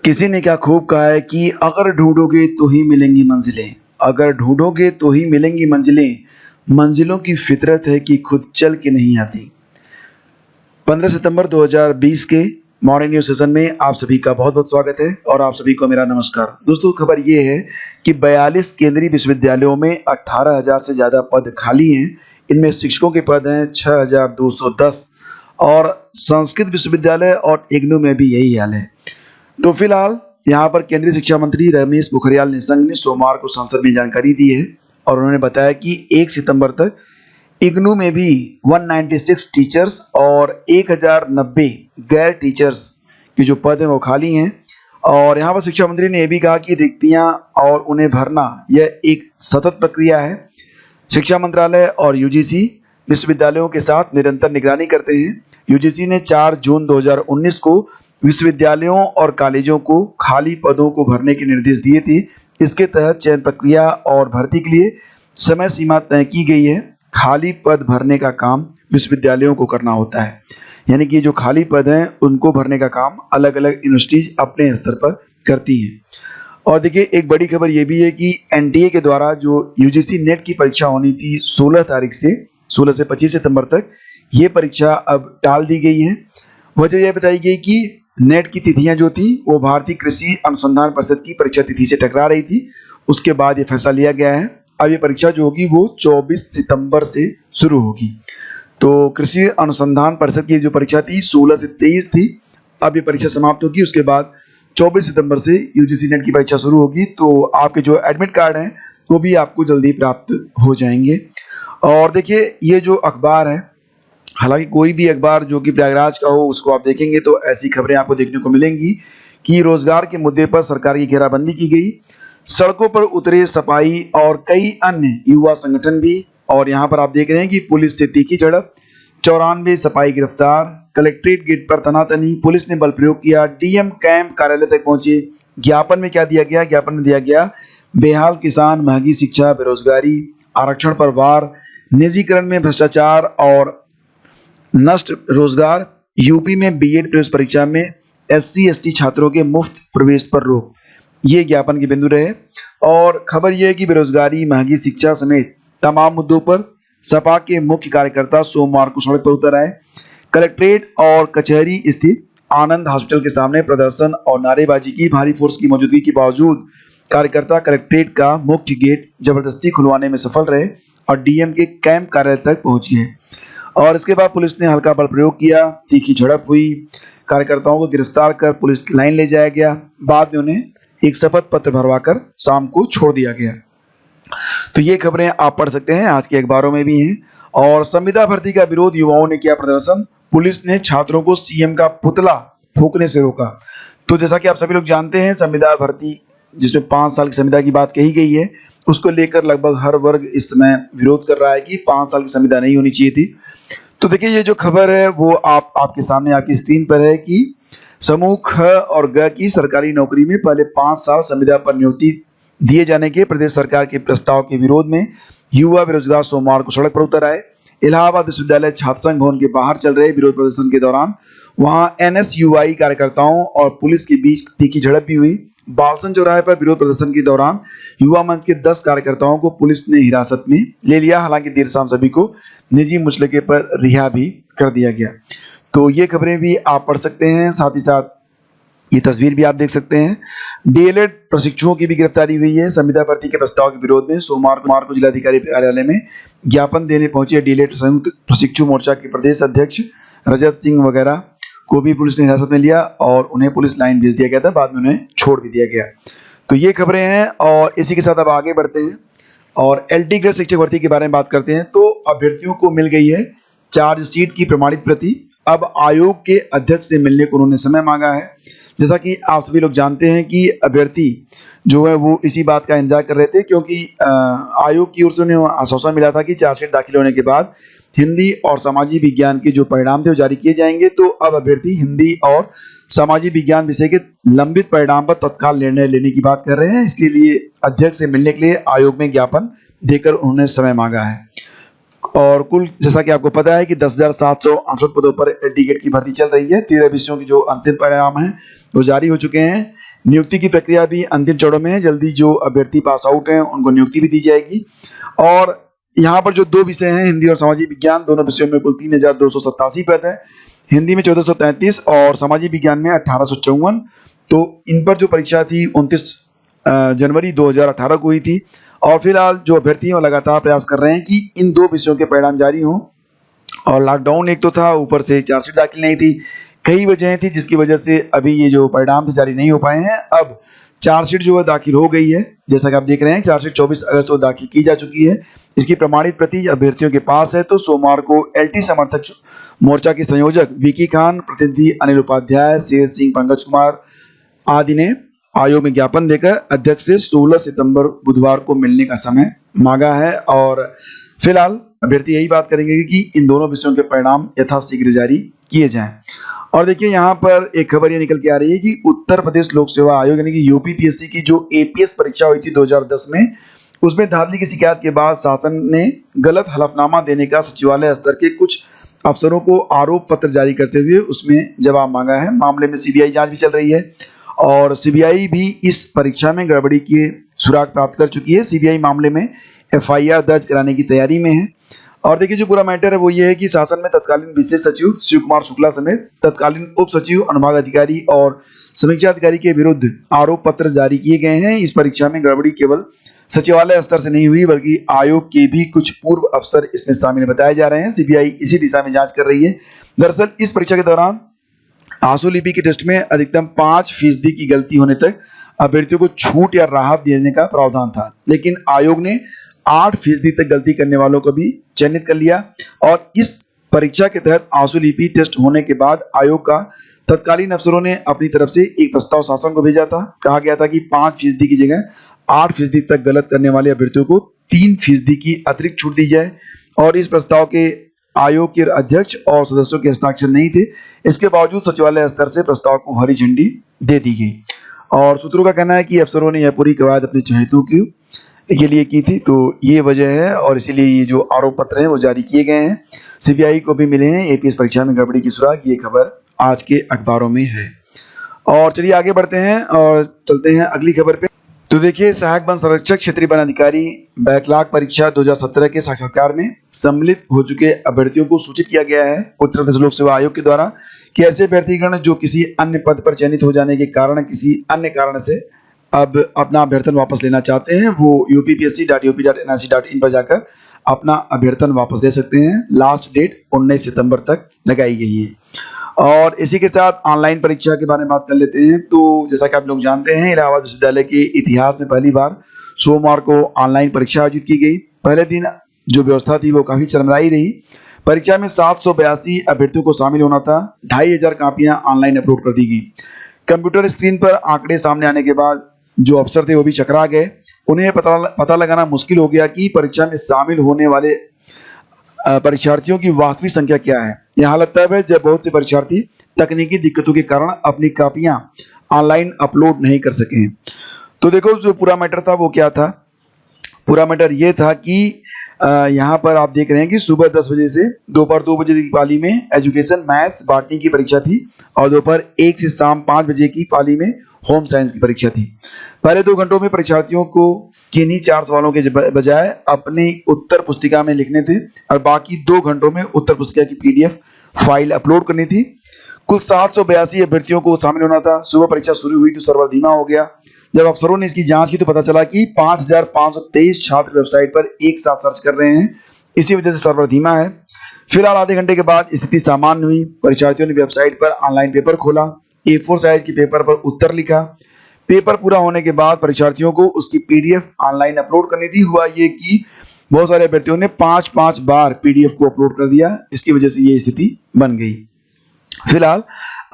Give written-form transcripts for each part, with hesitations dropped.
किसी ने क्या खूब कहा है कि अगर ढूंढोगे तो ही मिलेंगी मंजिलें, अगर ढूंढोगे तो ही मिलेंगी मंजिलें, मंजिलों की फितरत है कि खुद चल के नहीं आती। 15 सितंबर 2020 के मॉर्निंग न्यूज सेशन में आप सभी का बहुत बहुत स्वागत है और आप सभी को मेरा नमस्कार। दोस्तों, खबर ये है कि 42 केंद्रीय विश्वविद्यालयों में 18,000 से ज़्यादा पद खाली हैं। इनमें शिक्षकों के पद हैं 6,210 और संस्कृत विश्वविद्यालय और इग्नू में भी यही हाल है। तो फिलहाल यहाँ पर केंद्रीय शिक्षा मंत्री रमेश पोखरियाल निशंक ने सोमवार को संसद में जानकारी दी है और उन्होंने बताया कि 1 सितंबर तक इग्नू में भी 196 टीचर्स और 1090 गैर टीचर्स के जो पद हैं वो खाली हैं। और यहाँ पर शिक्षा मंत्री ने यह भी कहा कि रिक्तियाँ और उन्हें भरना यह एक सतत प्रक्रिया है। शिक्षा मंत्रालय और यूजीसी विश्वविद्यालयों के साथ निरंतर निगरानी करते हैं। यूजीसी ने 4 जून 2019 को विश्वविद्यालयों और कॉलेजों को खाली पदों को भरने के निर्देश दिए थे। इसके तहत चयन प्रक्रिया और भर्ती के लिए समय सीमा तय की गई है। खाली पद भरने का काम विश्वविद्यालयों को करना होता है, यानी कि जो खाली पद हैं उनको भरने का काम अलग अलग यूनिवर्सिटीज अपने स्तर पर करती हैं। और देखिए, एक बड़ी खबर ये भी है कि एनटीए के द्वारा जो यूजीसी नेट की परीक्षा होनी थी 16 से 25 सितंबर तक, ये परीक्षा अब टाल दी गई है। वजह यह बताई गई कि नेट की तिथियां जो थी वो भारतीय कृषि अनुसंधान परिषद की परीक्षा तिथि से टकरा रही थी। उसके बाद ये फैसला लिया गया है। अब ये परीक्षा जो होगी वो 24 सितंबर से शुरू होगी। तो कृषि अनुसंधान परिषद की जो परीक्षा थी 16 से 23 थी, अब ये परीक्षा समाप्त होगी। उसके बाद 24 सितंबर से यूजीसी नेट की परीक्षा शुरू होगी। तो आपके जो एडमिट कार्ड हैं वो भी आपको जल्दी प्राप्त हो जाएंगे। और देखिए, ये जो अखबार है, हालांकि कोई भी अखबार जो कि प्रयागराज का हो उसको आप देखेंगे तो ऐसी खबरें आपको देखने को मिलेंगी कि रोजगार के मुद्दे पर सरकार की घेराबंदी की गई, सड़कों पर उतरे सफाई और कई अन्य युवा संगठन भी। और यहाँ पर आप देख रहे हैं कि पुलिस से तीखी झड़प, 94 सफाई गिरफ्तार, कलेक्ट्रेट गेट पर तनातनी, पुलिस ने बल प्रयोग किया, डीएम कैंप कार्यालय तक पहुंचे। ज्ञापन में क्या दिया गया? ज्ञापन में दिया गया बेहाल किसान, महंगी शिक्षा, बेरोजगारी, आरक्षण पर वार, निजीकरण में भ्रष्टाचार और नष्ट रोजगार, यूपी में बीएड प्रवेश परीक्षा में एससी/एसटी छात्रों के मुफ्त प्रवेश पर रोक। ये ज्ञापन के बिंदु रहे। और खबर यह है कि बेरोजगारी, महंगी शिक्षा समेत तमाम मुद्दों पर सपा के मुख्य कार्यकर्ता सोमवार को सड़क पर उतर आए। कलेक्ट्रेट और कचहरी स्थित आनंद हॉस्पिटल के सामने प्रदर्शन और नारेबाजी की। भारी फोर्स की मौजूदगी के बावजूद कार्यकर्ता कलेक्ट्रेट का मुख्य गेट जबरदस्ती खुलवाने में सफल रहे और डीएम के कैंप कार्यालय तक पहुंच गए। और इसके बाद पुलिस ने हल्का बल प्रयोग किया, तीखी झड़प हुई, कार्यकर्ताओं को गिरफ्तार कर पुलिस लाइन ले जाया गया। बाद में उन्हें एक शपथ पत्र भरवाकर शाम को छोड़ दिया गया। तो ये खबरें आप पढ़ सकते हैं, आज के अखबारों में भी हैं। और संविदा भर्ती का विरोध, युवाओं ने किया प्रदर्शन, पुलिस ने छात्रों को सीएम का पुतला फूंकने से रोका। तो जैसा कि आप सभी लोग जानते हैं, संविदा भर्ती जिसमें 5 साल की संविदा की बात कही गई है, उसको लेकर लगभग हर वर्ग इस समय विरोध कर रहा है कि 5 साल की संविदा नहीं होनी चाहिए थी। तो देखिए, ये जो खबर है वो आपके सामने आपकी स्क्रीन पर है कि समूह ख और ग की सरकारी नौकरी में पहले 5 साल संविदा पर नियुक्ति दिए जाने के प्रदेश सरकार के प्रस्ताव के विरोध में युवा बेरोजगार सोमवार को सड़क पर उतर आए। इलाहाबाद विश्वविद्यालय छात्र संघ भवन के बाहर चल रहे विरोध प्रदर्शन के दौरान वहां एनएसयूआई कार्यकर्ताओं और पुलिस के बीच तीखी झड़प भी हुई। बालसन चौराहे पर विरोध प्रदर्शन के दौरान युवा मंच के 10 कार्यकर्ताओं को पुलिस ने हिरासत में ले लिया। हालांकि देर शाम सभी को निजी मुचलके पर रिहा भी कर दिया गया। तो ये खबरें भी आप पढ़ सकते हैं, साथ ही साथ ये तस्वीर भी आप देख सकते हैं। डीएलएड प्रशिक्षुओं की भी गिरफ्तारी हुई है। संविदा भर्ती के प्रस्ताव के विरोध में सोमवार को जिलाधिकारी कार्यालय में ज्ञापन देने पहुंचे डीएलएड संयुक्त प्रशिक्षु मोर्चा के प्रदेश अध्यक्ष रजत सिंह वगैरह को भी पुलिस ने हिरासत में लिया और उन्हें पुलिस लाइन भेज दिया गया था। बाद में उन्हें छोड़ भी दिया गया। तो ये खबरें हैं और इसी के साथ अब आगे बढ़ते हैं और एलटी ग्रेड शिक्षक भर्ती के बारे में बात करते हैं। तो अभ्यर्थियों को मिल गई है चार्जशीट की प्रमाणित प्रति। अब आयोग के अध्यक्ष से मिलने को उन्होंने समय मांगा है। जैसा कि आप सभी लोग जानते हैं कि अभ्यर्थी जो है वो इसी बात का इंतजार कर रहे थे, क्योंकि आयोग की ओर से उन्हें आश्वासन मिला था कि चार्जशीट दाखिल होने के बाद हिंदी और सामाजिक विज्ञान के जो परिणाम थे वो जारी किए जाएंगे। तो अब अभ्यर्थी हिंदी और सामाजिक विज्ञान विषय के लंबित परिणाम पर तत्काल निर्णय लेने की बात कर रहे हैं। इसके लिए अध्यक्ष से मिलने के लिए आयोग में ज्ञापन देकर उन्होंने समय मांगा है। और कुल जैसा कि आपको पता है कि 10,768 पदों पर एलटी गेट की भर्ती चल रही है। 13 विषयों की जो अंतिम परिणाम हैं वो जारी हो चुके हैं। नियुक्ति की प्रक्रिया भी अंतिम चरणों में है। जल्दी जो अभ्यर्थी पास आउट हैं उनको नियुक्ति भी दी जाएगी। और यहाँ पर जो 2 विषय हैं, हिंदी और सामाजिक विज्ञान, दोनों विषयों में कुल 3287 पद है। हिंदी में 1433 और सामाजिक विज्ञान में 1854। तो इन पर जो परीक्षा थी 29 जनवरी 2018 को हुई थी। और फिलहाल जो अभ्यर्थी हैं वो लगातार प्रयास कर रहे हैं कि इन 2 विषयों के परिणाम जारी हों। और लॉकडाउन एक तो था, ऊपर से चार्जशीट दाखिल नहीं थी, कई वजहें थी जिसकी वजह से अभी ये जो परिणाम थे जारी नहीं हो पाए हैं। अब चार्जशीट जो है दाखिल हो गई है, जैसा कि आप देख रहे हैं चार्जशीट 24 अगस्त को दाखिल की जा चुकी है। इसकी प्रमाणित प्रति अभ्यर्थियों के पास है। तो सोमवार को एलटी समर्थक मोर्चा के संयोजक विकी खान, प्रतिनिधि अनिल उपाध्याय, शेर सिंह, पंकज कुमार आदि ने आयोग में ज्ञापन देकर अध्यक्ष से 16 सितंबर बुधवार को मिलने का समय मांगा है। और फिलहाल अभ्यर्थी यही बात करेंगे कि इन दोनों विषयों के परिणाम यथाशीघ्र जारी किए जाएं। और देखिए यहाँ पर एक खबर ये निकल के आ रही है कि उत्तर प्रदेश लोक सेवा आयोग यानी कि यूपीपीएससी की जो एपीएस परीक्षा हुई थी 2010 में, उसमें धांधली की शिकायत के बाद शासन ने गलत हलफनामा देने का सचिवालय स्तर के कुछ अफसरों को आरोप पत्र जारी करते हुए उसमें जवाब मांगा है। मामले में सीबीआई जांच भी चल रही है और सीबीआई भी इस परीक्षा में गड़बड़ी के सुराग प्राप्त कर चुकी है। सीबीआई मामले में एफआईआर दर्ज कराने की तैयारी में है। और देखिए जो पूरा मैटर है वो ये है कि शासन में तत्कालीन विशेष सचिव शिव कुमार शुक्ला समेत तत्कालीन उप सचिव, अनुभाग अधिकारी और समीक्षा अधिकारी के विरुद्ध आरोप पत्र जारी किए गए हैं। इस परीक्षा में गड़बड़ी केवल सचिवालय स्तर से नहीं हुई बल्कि आयोग के भी कुछ पूर्व अफसर इसमें शामिल बताए जा रहे हैं। सीबीआई इसी दिशा में जांच कर रही है। दरअसल इस परीक्षा के दौरान आंसू के टेस्ट में अधिकतम 5% की गलती होने तक अभ्यर्थियों को छूट या राहत देने का प्रावधान था, लेकिन आयोग ने 8% तक गलती करने वालों को भी चयनित कर लिया। और इस परीक्षा के तहत आंसू टेस्ट होने के बाद आयोग का तत्कालीन अफसरों ने अपनी तरफ से एक प्रस्ताव शासन को भेजा था। कहा गया था कि 5% की जगह 8% तक गलत करने वाले अभ्यर्थियों को 3% की अतिरिक्त छूट दी जाए। और इस प्रस्ताव के आयोग के अध्यक्ष और सदस्यों के हस्ताक्षर नहीं थे। इसके बावजूद सचिवालय स्तर से प्रस्ताव को हरी झंडी दे दी गई। और सूत्रों का कहना है कि अफसरों ने यह पूरी कवायद अपने चहेतों के लिए की थी, तो ये वजह है और इसीलिए ये जो आरोप पत्र हैं वो जारी किए गए हैं। सीबीआई को भी मिले हैं एपीएस परीक्षा में गड़बड़ी की सुराग। ये खबर आज के अखबारों में है। और चलिए आगे बढ़ते हैं और चलते हैं अगली खबर पे। तो देखिए सहायक वन संरक्षक क्षेत्रीय वन अधिकारी बैकलॉग परीक्षा 2017 के साक्षात्कार में सम्मिलित हो चुके अभ्यर्थियों को सूचित किया गया है उत्तर प्रदेश लोक सेवा आयोग के द्वारा कि ऐसे अभ्यर्थीगण जो किसी अन्य पद पर चयनित हो जाने के कारण किसी अन्य कारण से अब अपना अभ्यर्थन वापस लेना चाहते हैं वो upsc.up.nic.in पर जाकर अपना अभ्यर्थन वापस ले सकते हैं। लास्ट डेट 19 सितंबर तक लगाई गई है। और इसी के साथ ऑनलाइन परीक्षा के बारे में बात कर लेते हैं। तो जैसा कि आप लोग जानते हैं इलाहाबाद विश्वविद्यालय के इतिहास में पहली बार सोमवार को ऑनलाइन परीक्षा आयोजित की गई। पहले दिन जो व्यवस्था थी वो काफी चरमराई रही। परीक्षा में 782 अभ्यर्थियों को शामिल होना था। 2500 कापियां ऑनलाइन अपलोड कर दी गई। कंप्यूटर स्क्रीन पर आंकड़े सामने आने के बाद जो अफसर थे वो भी चकरा गए। उन्हें पता लगाना मुश्किल हो गया कि परीक्षा में शामिल होने वाले परीक्षार्थियों की वास्तविक संख्या क्या है। यह हालत तब है जब बहुत से परीक्षार्थी तकनीकी दिक्कतों के कारण अपनी कापियां ऑनलाइन अपलोड नहीं कर सके। तो देखो जो पूरा मैटर था वो क्या था। पूरा मैटर ये था कि यहाँ पर आप देख रहे हैं कि सुबह 10 बजे से दोपहर 2 बजे की पाली में एजुकेशन, मैथ्स, बॉटनी की परीक्षा थी और दोपहर 1 से शाम 5 बजे की पाली में होम साइंस की परीक्षा थी। पहले 2 घंटों में परीक्षार्थियों को किन्हीं 4 सवालों के बजाय अपनी उत्तर पुस्तिका में लिखने थे और बाकी 2 घंटों में उत्तर पुस्तिका की पीडीएफ फाइल अपलोड करनी थी। कुल 782 अभ्यर्थियों को शामिल होना था। सुबह परीक्षा शुरू हुई तो सर्वर धीमा हो गया। जब अफसरों ने इसकी जांच की तो पता चला कि 5523 छात्र वेबसाइट पर एक साथ सर्च कर रहे हैं। इसी वजह से सर्वर धीमा है। फिलहाल आधे घंटे के बाद स्थिति सामान्य हुई। परीक्षार्थियों ने वेबसाइट पर ऑनलाइन पेपर खोला, A4 साइज के पेपर पर उत्तर लिखा। पेपर पूरा होने के बाद परीक्षार्थियों को उसकी पीडीएफ ऑनलाइन अपलोड करनी थी। हुआ ये कि बहुत सारे अभ्यर्थियों ने 5-5 बार पीडीएफ को अपलोड कर दिया। इसकी वजह से ये स्थिति बन गई। फिलहाल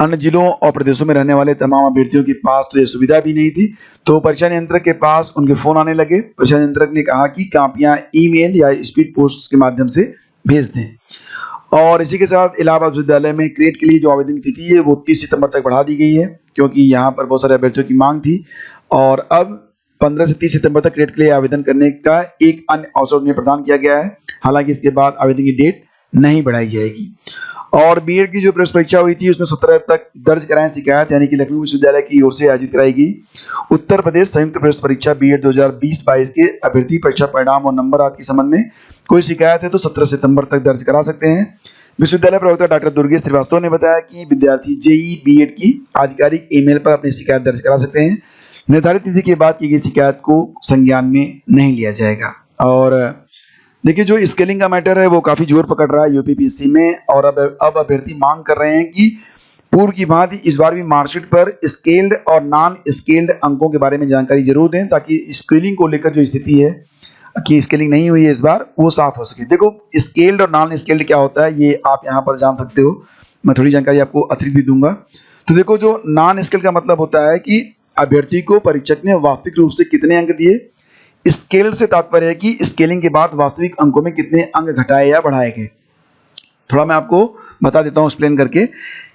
अन्य जिलों और प्रदेशों में रहने वाले तमाम अभ्यर्थियों के पास तो ये सुविधा भी नहीं थी, तो परीक्षा नियंत्रक के पास उनके फोन आने लगे। परीक्षा नियंत्रक ने कहा कि कापियां ईमेल या स्पीड पोस्ट के माध्यम से भेज दें। और इसी के साथ इलाहाबाद विश्वविद्यालय में क्रेट के लिए जो आवेदन की तिथि है वो 30 सितंबर तक बढ़ा दी गई है, क्योंकि यहाँ पर बहुत सारे अभ्यर्थियों की मांग थी। और अब 15 से 30 सितंबर तक क्रेट के लिए आवेदन करने का एक अन्य अवसर उन्हें प्रदान किया गया है। हालांकि इसके बाद आवेदन की डेट नहीं बढ़ाई जाएगी। और बीएड की जो प्रवेश परीक्षा हुई थी उसमें 17 तक दर्ज कराएं शिकायत, यानी कि लखनऊ विश्वविद्यालय की ओर से आयोजित कराई गई उत्तर प्रदेश संयुक्त प्रवेश परीक्षा बीएड 2020-22 के अभ्यर्थी परीक्षा परिणाम और नंबर आदि के संबंध में कोई शिकायत है तो 17 सितंबर तक दर्ज करा सकते हैं। विश्वविद्यालय प्रवक्ता डॉक्टर दुर्गेश श्रीवास्तव ने बताया कि विद्यार्थी जेईई बीएड की आधिकारिक ईमेल पर अपनी शिकायत दर्ज करा सकते हैं। निर्धारित तिथि के बाद की गई शिकायत को संज्ञान में नहीं लिया जाएगा। और देखिए, जो स्केलिंग का मैटर है वो काफी जोर पकड़ रहा है यूपीपीएससी में, और अब अभ्यर्थी मांग कर रहे हैं कि पूर्व की भांति इस बार भी मार्कशीट पर स्केल्ड और नॉन स्केल्ड अंकों के बारे में जानकारी जरूर दें, ताकि स्केलिंग को लेकर जो स्थिति है कि स्केलिंग नहीं हुई है इस बार, वो साफ हो सके। देखो, स्केल्ड और नॉन स्केल्ड क्या होता है ये आप यहाँ पर जान सकते हो, मैं थोड़ी जानकारी आपको अतिरिक्त भी दूंगा। तो देखो, जो नॉन स्केल्ड का मतलब होता है कि अभ्यर्थी को परीक्षक ने वास्तविक रूप से कितने अंक दिए। स्केल से तात्पर्य है कि स्केलिंग के बाद वास्तविक अंकों में कितने अंक घटाए या बढ़ाए गए। थोड़ा मैं आपको बता देता हूँ एक्सप्लेन करके,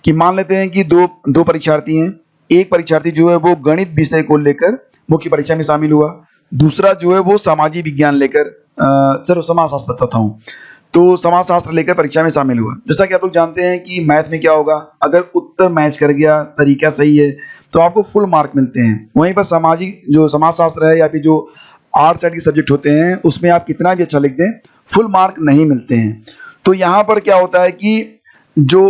कि मान लेते हैं कि दो परीक्षार्थी हैं। एक परीक्षार्थी जो है वो गणित विषय को लेकर मुख्य परीक्षा में शामिल हुआ, दूसरा जो है वो सामाजिक विज्ञान लेकर चलो समाजशास्त्र बताता हूँ, तो समाजशास्त्र लेकर परीक्षा में शामिल हुआ। जैसा कि आप लोग जानते हैं कि मैथ में क्या होगा, अगर उत्तर मैच कर गया, तरीका सही है, तो आपको फुल मार्क मिलते हैं। वहीं पर सामाजिक जो समाजशास्त्र है या फिर जो आर्ट साइड के सब्जेक्ट होते हैं उसमें आप कितना भी अच्छा लिख दें, फुल मार्क नहीं मिलते हैं। तो यहाँ पर क्या होता है कि जो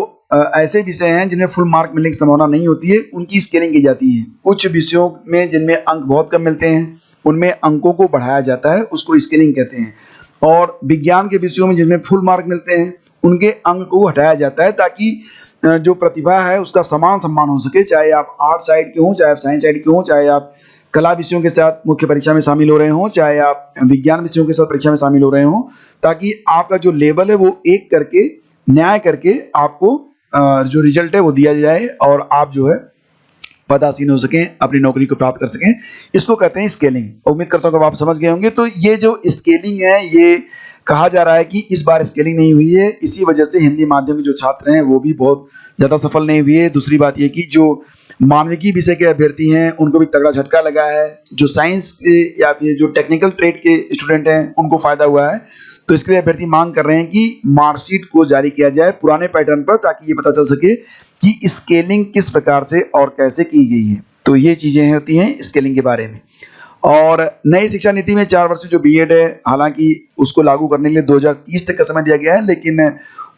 ऐसे विषय हैं जिनमें फुल मार्क मिलने की संभावना नहीं होती है, उनकी स्केलिंग की जाती है। कुछ विषयों में जिनमें अंक बहुत कम मिलते हैं उनमें अंकों को बढ़ाया जाता है, उसको स्केलिंग कहते हैं। और विज्ञान के विषयों में जिनमें फुल मार्क मिलते हैं उनके अंक को हटाया जाता है, ताकि जो प्रतिभा है उसका समान सम्मान हो सके, चाहे आप आर्ट साइड के हों, चाहे आप साइंस साइड के हों, चाहे आप कला विषयों के साथ मुख्य परीक्षा में शामिल हो रहे हों, चाहे आप विज्ञान विषयों के साथ परीक्षा में शामिल हो रहे हों, ताकि आपका जो लेवल है वो एक करके न्याय करके आपको जो रिजल्ट है वो दिया जाए और आप जो है पदासीन हो सकें, अपनी नौकरी को प्राप्त कर सकें। इसको कहते हैं स्केलिंग। उम्मीद करता हूँ कि आप समझ गए होंगे। तो ये जो स्केलिंग है, ये कहा जा रहा है कि इस बार स्केलिंग नहीं हुई है, इसी वजह से हिंदी माध्यम के जो छात्र हैं वो भी बहुत ज़्यादा सफल नहीं हुए। दूसरी बात ये कि जो मानविकी विषय के अभ्यर्थी हैं उनको भी तगड़ा झटका लगा है। जो साइंस के या फिर जो टेक्निकल ट्रेड के स्टूडेंट हैं उनको फायदा हुआ है। तो इसके लिए अभ्यर्थी मांग कर रहे हैं कि मार्कशीट को जारी किया जाए पुराने पैटर्न पर, ताकि ये पता चल सके कि स्केलिंग किस प्रकार से और कैसे की गई है। तो ये चीजें होती हैं स्केलिंग के बारे में। और नई शिक्षा नीति में 4 वर्ष जो बीएड है, हालांकि उसको लागू करने के लिए 2030 तक का समय दिया गया है, लेकिन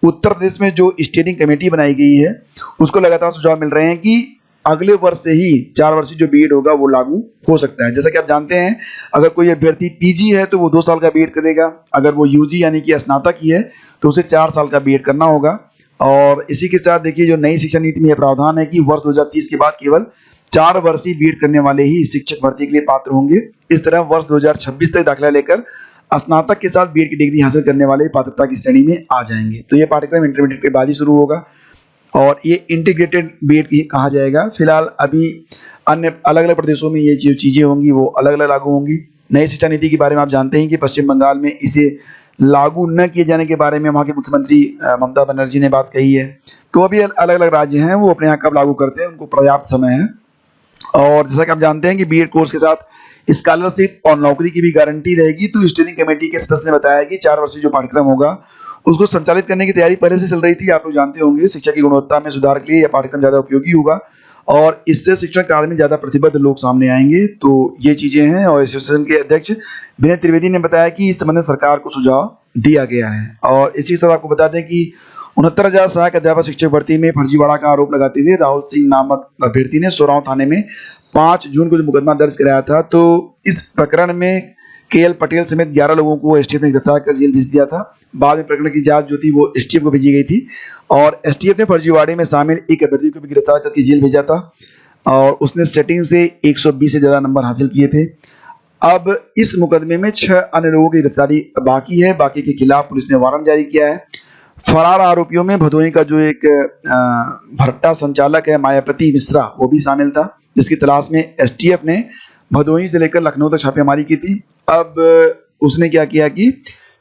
उत्तर प्रदेश में जो स्टीयरिंग कमेटी बनाई गई है उसको लगातार सुझाव मिल रहे हैं कि अगले वर्ष से ही 4 वर्षीय जो बीएड होगा वो लागू हो सकता है। जैसा कि आप जानते हैं, अगर कोई अभ्यर्थी पीजी है तो वो 2 साल का बीएड करेगा, अगर वो यूजी यानी कि स्नातक ही है तो उसे 4 साल का बीएड करना होगा। और इसी के साथ देखिए, जो नई शिक्षा नीति में यह प्रावधान है कि वर्ष 2030 के बाद केवल 4 वर्षीय बीएड करने वाले ही शिक्षक भर्ती के लिए पात्र होंगे। इस तरह वर्ष 2026 तक दाखिला लेकर स्नातक के साथ बीएड की डिग्री हासिल करने वाले पात्रता की श्रेणी में आ जाएंगे। तो ये पाठ्यक्रम इंटरमीडिएट के बाद ही शुरू होगा और ये इंटीग्रेटेड बीएड कहा जाएगा। फिलहाल अभी अन्य अलग अलग प्रदेशों में ये जो चीज़ें होंगी वो अलग अलग लागू होंगी। नई शिक्षा नीति के बारे में आप जानते हैं कि पश्चिम बंगाल में इसे लागू न किए जाने के बारे में वहाँ के मुख्यमंत्री ममता बनर्जी ने बात कही है। तो अभी अलग अलग राज्य हैं वो अपने यहाँ कब लागू करते हैं, उनको पर्याप्त समय है। और जैसा कि आप जानते हैं कि बीएड कोर्स के साथ स्कॉलरशिप और नौकरी की भी गारंटी रहेगी। तो स्टीयरिंग कमेटी के सदस्य ने बताया कि 4 वर्षीय जो पाठ्यक्रम होगा उसको संचालित करने की तैयारी पहले से चल रही थी। आप लोग जानते होंगे, शिक्षा की गुणवत्ता में सुधार के लिए यह पाठ्यक्रम ज्यादा उपयोगी होगा और इससे शिक्षण कार्य में ज्यादा प्रतिबद्ध लोग सामने आएंगे। तो ये चीजें हैं। और एसोसिएशन के अध्यक्ष विनय त्रिवेदी ने बताया कि इस संबंध में सरकार को सुझाव दिया गया है। और इसी के साथ आपको बता दें कि 69,000 सहायक अध्यापक शिक्षक भर्ती में फर्जीवाड़ा का आरोप लगाते हुए राहुल सिंह नामक अभ्यर्थी ने सोराव थाने में 5 जून को जो मुकदमा दर्ज कराया था। तो इस प्रकरण में केएल पटेल समेत 11 लोगों को एसटीएफ ने गिरफ्तार कर जेल भेज दिया था। बाद में प्रकरण की जांच जो थी वो एसटीएफ को भेजी गई थी और एसटीएफ ने फर्जीवाड़े में शामिल एक अभ्यर्थी को भी गिरफ्तार करके जेल भेजा था और उसने सेटिंग से 120 से ज्यादा नंबर हासिल किए थे। अब इस मुकदमे में 6 अन्य लोगों की गिरफ्तारी बाकी है। बाकी के खिलाफ पुलिस ने वारंट जारी किया है। फरार आरोपियों में भदोही का जो एक भट्टा संचालक है मायापति मिश्रा, वो भी शामिल था, जिसकी तलाश में एसटीएफ ने भदोही से लेकर लखनऊ तक छापेमारी की थी। अब उसने क्या किया कि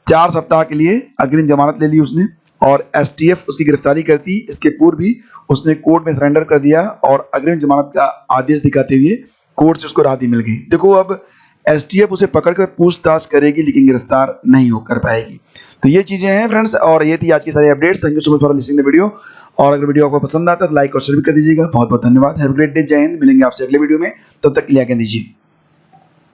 4 सप्ताह के लिए अग्रिम जमानत ले ली उसने और एसटीएफ उसकी गिरफ्तारी करती इसके पूर्व भी उसने कोर्ट में सरेंडर कर दिया और अग्रिम जमानत का आदेश दिखाते हुए कोर्ट से उसको राहत मिल गई। देखो, अब एसटीएफ उसे पकड़कर पूछताछ करेगी लेकिन गिरफ्तार नहीं होकर पाएगी। तो ये चीजें हैं फ्रेंड्स, और ये थी आज की सारी updates. Thank you so much for listening the video. और अगर वीडियो आपको पसंद आता है तो लाइक और शेयर भी कर दीजिएगा। बहुत बहुत धन्यवाद। Have a great day. जय हिंद। मिलेंगे आपसे अगले वीडियो में, तब तक के लिए आज्ञा दीजिए।